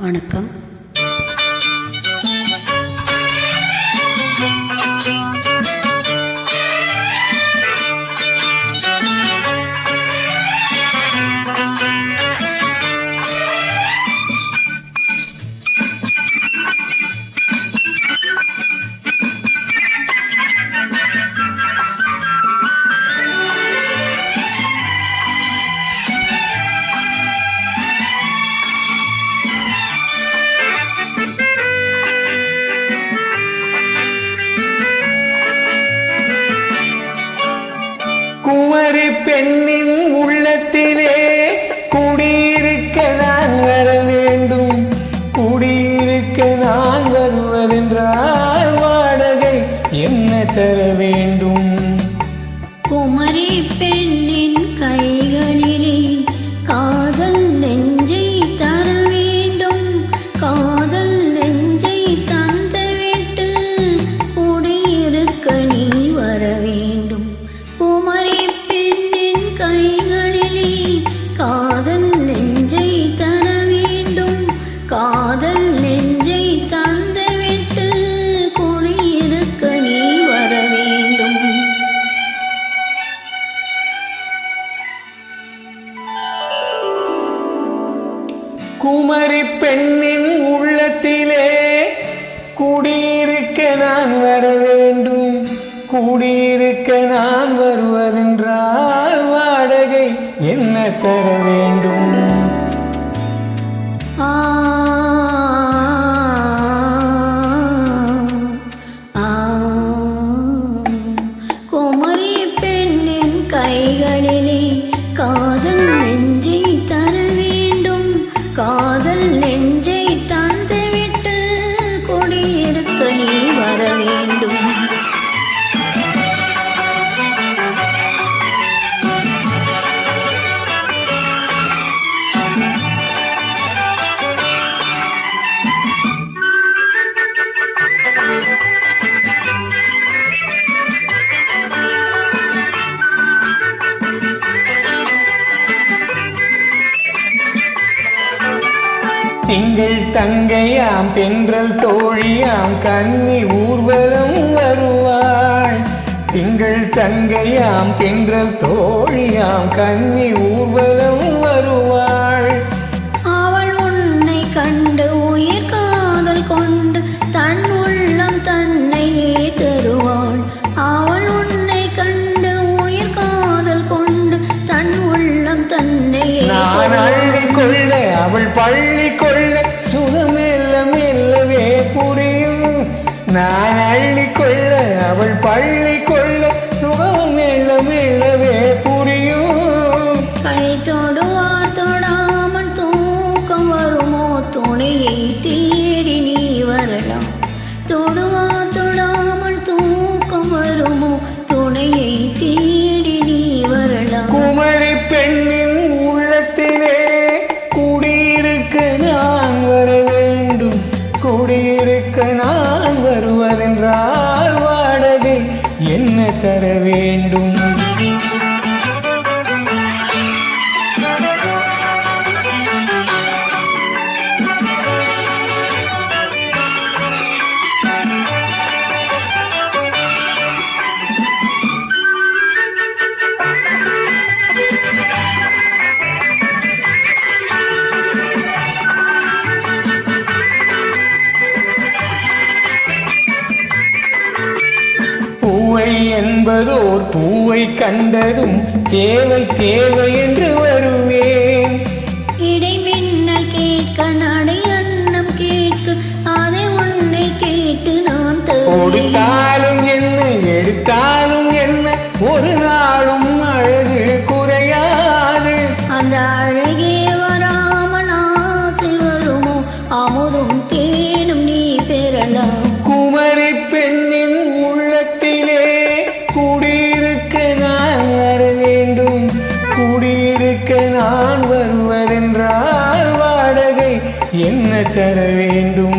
வணக்கம். குமரி பெண்ணின் உள்ளத்திலே குடியிருக்க நான் வர வேண்டும். குடியிருக்க நான் வருவதென்றால் வாடகை என்ன தர வேண்டும்? குமரி பெண்ணின் கைகளிலே காதல் நெஞ்சை தர வேண்டும். காதல் நெஞ்சை தந்துவிட்டு குடியிருக்க நீ வர வேண்டும். குமரி பெண்ணின் கைகளிலே காதல் நெஞ்சை தர வேண்டும். காதல் நெஞ்சை தந்துவிட்டு குடியிருக்க நீ வர வேண்டும். குமரி பெண்ணின் உள்ளத்திலே குடியிருக்க நான் வர வேண்டும். குடியிருக்க நான் வருவதென்றால் வாடகை என்ன தர வேண்டும்? ஆ குமரி பெண்ணின் கைகளிலே காதல் நெஞ்சை தர வேண்டும். காதல் நெஞ்சை தந்துவிட்டு குடியிருக்க நீ வர வேண்டும். திங்கள் தங்கையாம் தென்றல் தோழியாம் கன்னி ஊர்வலம் வருவாள். திங்கள் தங்கையாம் தென்றல் தோழியாம் கன்னி ஊர்வலம் வருவாள். அவள் உன்னை கண்டு உயிர் காதல் கொண்டு தன் உள்ளம் தன்னையே தருவாள். அவள் உன்னை கண்டு உயிர் காதல் கொண்டு தன் உள்ளம் தன்னையே நான் அள்ளி கொள்ள அவள் பள்ளி கொள்ள சுகம் மெல்ல மெல்லவே புரியும். நான் அள்ளி கொள்ள அவள் பள்ளி கொள்ள சுகம் மெல்ல மெல்லவே புரியும். கை தொடுவார் தொடாமல் தூக்கம் வருமோ? துணையை தேடி நீ வரலாம். தொடுவார் தொடாமல் தூக்கம் வருமோ? துணையை தேடி நீ வரலாம். குமரி பெண்ணின் உள்ளத்திலே குடியிருக்க நான் வர வேண்டும். குடியிருக்க நான் வருவதென்றால் வாடகை என்ன தர வேண்டும்? பூவை என்பதோர் பூவை கண்டதும் தேவை தேவை என்று வருவேன். இடைமின்னல் கேட்க நடை அன்னம் கேட்க அதை உன்னை கேட்டு நான் கொடுத்தாலும் என்ன எடுத்தாலும் என்ன ஒரு நாளும் அழகு குறையாது. அந்த அழகே வராமல் ஆசை வருமோ? அமுதும் தேனும் நீ பெறலாம். குமரி பெண்ணின் உள்ளத்திலே குடியிருக்க நான் வர வேண்டும். குடியிருக்க நான் வருவதென்றால் வாடகை என்ன தர வேண்டும்?